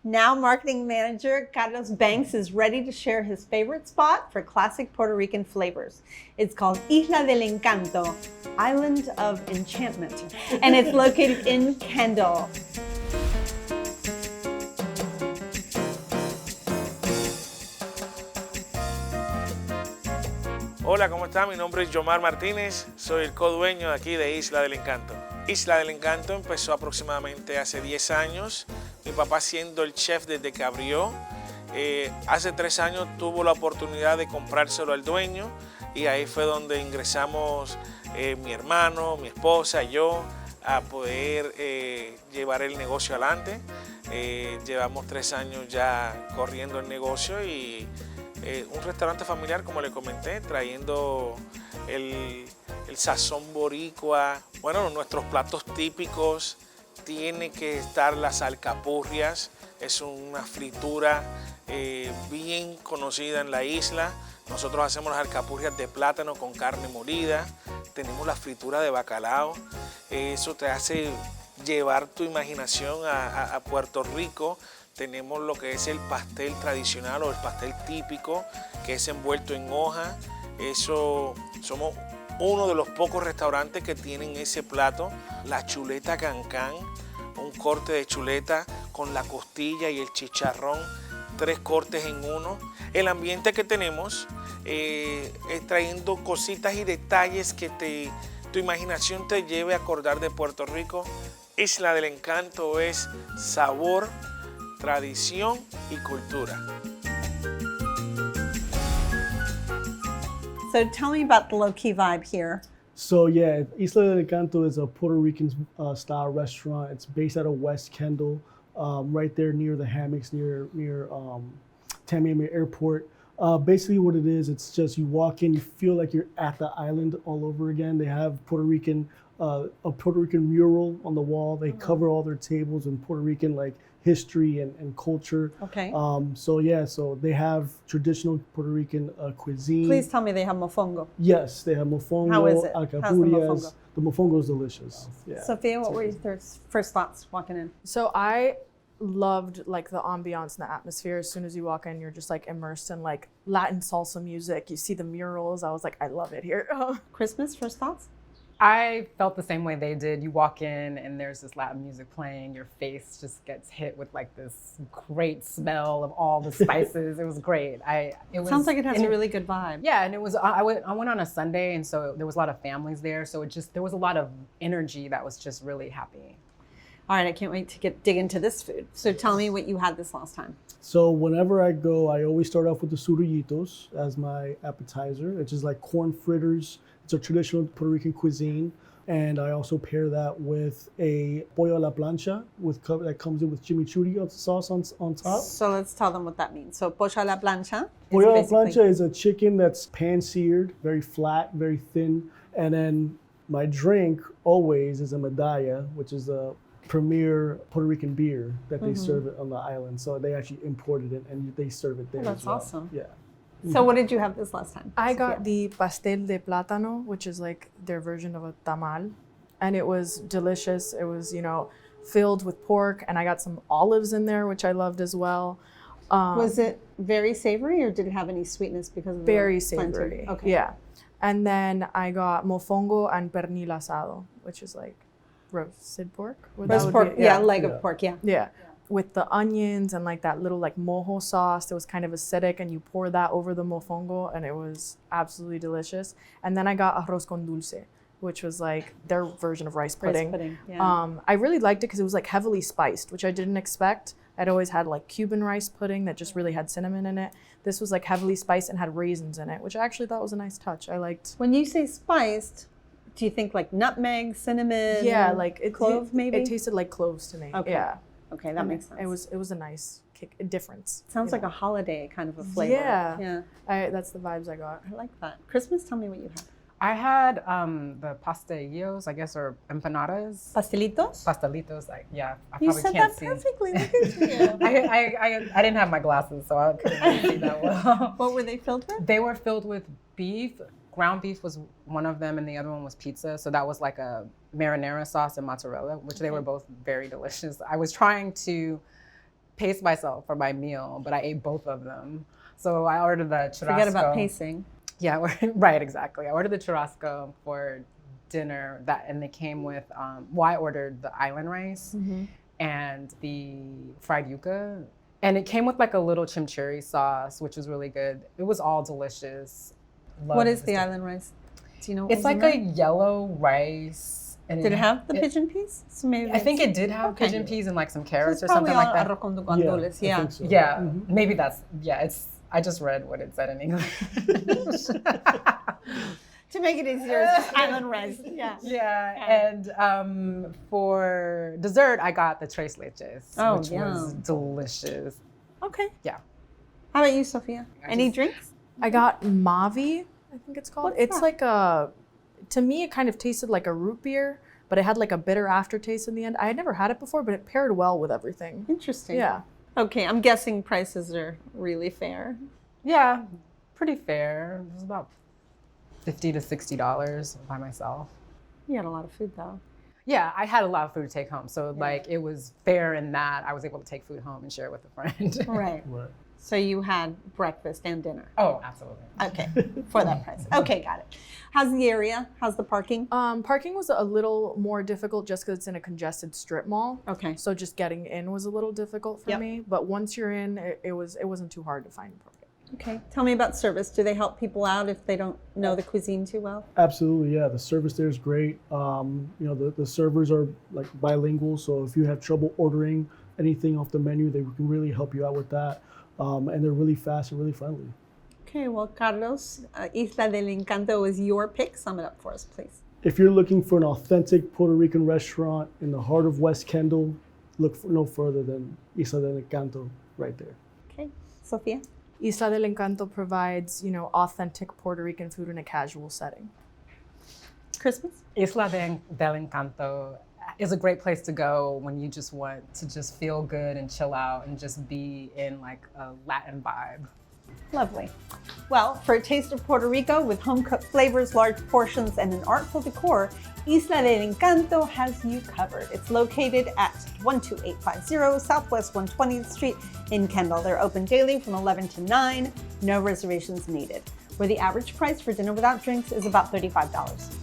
Now marketing manager Carlos Banks is ready to share his favorite spot for classic Puerto Rican flavors. It's called Isla del Encanto, Island of Enchantment, and it's located in Kendall. Hola, ¿cómo está? Mi nombre es Yomar Martínez, soy el co-dueño de aquí de Isla del Encanto. Isla del Encanto empezó aproximadamente hace 10 años, mi papá siendo el chef desde que abrió. Hace 3 años tuvo la oportunidad de comprárselo al dueño y ahí fue donde ingresamos mi hermano, mi esposa y yo a poder llevar el negocio adelante. Llevamos 3 años ya corriendo el negocio y un restaurante familiar, como le comenté, trayendo el sazón boricua. Bueno, nuestros platos típicos, tiene que estar las alcapurrias, es una fritura bien conocida en la isla. Nosotros hacemos las alcapurrias de plátano con carne molida, tenemos la fritura de bacalao, eso te hace llevar tu imaginación a Puerto Rico. Tenemos lo que es el pastel tradicional o el pastel típico, que es envuelto en hoja. Eso, somos uno de los pocos restaurantes que tienen ese plato. La chuleta cancán, un corte de chuleta con la costilla y el chicharrón, 3 cortes en uno. El ambiente que tenemos es trayendo cositas y detalles que tu imaginación te lleve a acordar de Puerto Rico. Isla del Encanto es sabor, tradición y cultura. So tell me about the low-key vibe here. So yeah, Isla del Encanto is a Puerto Rican style restaurant. It's based out of West Kendall, right there near the hammocks, near Tamiami Airport. Basically what it is, it's just you walk in, you feel like you're at the island all over again. They have a Puerto Rican mural on the wall. They cover all their tables in Puerto Rican like history and culture. Okay. So they have traditional Puerto Rican cuisine. Please tell me they have mofongo. Yes, they have mofongo, How is it? How's the alcapurrias. mofongo? The mofongo is delicious. Yeah. Sophia, what were your first thoughts walking in? So I loved like the ambiance and the atmosphere. As soon as you walk in, you're just like immersed in like Latin salsa music. You see the murals. I was like, I love it here. Christmas, first thoughts? I felt the same way they did. You walk in and there's this Latin music playing. Your face just gets hit with like this great smell of all the spices. It was great. Sounds like it has a really good vibe. Yeah, and it was. I went on a Sunday, and so there was a lot of families there. So there was a lot of energy that was just really happy. All right, I can't wait to dig into this food. So tell me what you had this last time. So whenever I go, I always start off with the surullitos as my appetizer. It's just like corn fritters. It's a traditional Puerto Rican cuisine. And I also pair that with a pollo a la plancha that comes in with chimichurri sauce on top. So let's tell them what that means. So pollo a la plancha. Pollo a la plancha is a chicken that's pan-seared, very flat, very thin. And then my drink always is a medalla, which is a premier Puerto Rican beer that they serve it on the island. So they actually imported it and they serve it there. That's as well. awesome. Yeah. So what did you have this last time? I got the pastel de plátano, which is like their version of a tamal. And it was delicious. It was, filled with pork, and I got some olives in there, which I loved as well. Was it very savory, or did it have any sweetness because of very the plantain? savory? Okay. Yeah. And then I got mofongo and pernil asado, which is like roasted pork. Roast pork, leg of pork, yeah. Yeah. With the onions and like that little like mojo sauce that was kind of acidic, and you pour that over the mofongo, and it was absolutely delicious. And then I got arroz con dulce, which was like their version of rice pudding. I really liked it because it was like heavily spiced, which I didn't expect. I'd always had like Cuban rice pudding that just really had cinnamon in it. This was like heavily spiced and had raisins in it, which I actually thought was a nice touch. I liked. When you say spiced, do you think like nutmeg, cinnamon? Yeah, like clove maybe? It tasted like cloves to me. Okay. Yeah. Okay, that makes sense. It was a nice difference. Sounds like a holiday kind of a flavor. Yeah. That's the vibes I got. I like that. Christmas, tell me what you had. I had the pastelillos, I guess, or empanadas. Pastelitos? Pastelitos, I You probably said can't that see. perfectly. Look at you. I didn't have my glasses, so I couldn't see that well. What were they filled with? They were filled with beef. Ground beef was one of them, and the other one was pizza. So that was like a marinara sauce and mozzarella, which they were both very delicious. I was trying to pace myself for my meal, but I ate both of them. So I ordered the churrasco. Forget about pacing. Yeah, right, exactly. I ordered the churrasco for dinner, and they came with, I ordered the island rice and the fried yuca. And it came with like a little chimichurri sauce, which was really good. It was all delicious. What is the island rice? Do you know what It's was in like a there? yellow rice. And Did it have the pigeon peas? So maybe I think it's- it did have Okay. pigeon peas and like some So carrots it's or something like that. arroz con guandules, I yeah. think so. Yeah, maybe I just read what it said in English. To make it easier, it's just island rice. Yeah. Yeah, and for dessert, I got the tres leches, Oh, which was yum. delicious. Okay. Yeah. How about you, Sophia? Any drinks? I got Mavi, I think it's called. What's It's that? like to me, it kind of tasted like a root beer, but it had like a bitter aftertaste in the end. I had never had it before, but it paired well with everything. Interesting. Yeah. Okay, I'm guessing prices are really fair. Yeah, pretty fair. It was about $50 to $60 by myself. You had a lot of food though. Yeah, I had a lot of food to take home, so like it was fair in that I was able to take food home and share it with a friend. Right. Right. So you had breakfast and dinner. Oh, absolutely. Okay, for that price. Okay, got it. How's the area? How's the parking? Parking was a little more difficult just because it's in a congested strip mall. Okay. So just getting in was a little difficult for Yep. me. But once you're in, it wasn't too hard to find parking. Okay. Tell me about service. Do they help people out if they don't know the cuisine too well? Absolutely, yeah. The service there is great. The servers are like bilingual, so if you have trouble ordering anything off the menu, they can really help you out with that. And they're really fast and really friendly. Okay, well, Carlos, Isla del Encanto is your pick. Sum it up for us, please. If you're looking for an authentic Puerto Rican restaurant in the heart of West Kendall, look no further than Isla del Encanto right there. Okay, Sophia? Isla del Encanto provides, authentic Puerto Rican food in a casual setting. Christmas? Isla del Encanto is a great place to go when you just want to just feel good and chill out and just be in like a Latin vibe. Lovely. Well, for a taste of Puerto Rico with home-cooked flavors, large portions, and an artful decor, Isla del Encanto has you covered. It's located at 12850 Southwest 120th Street in Kendall. They're open daily from 11 to 9, no reservations needed, where the average price for dinner without drinks is about $35.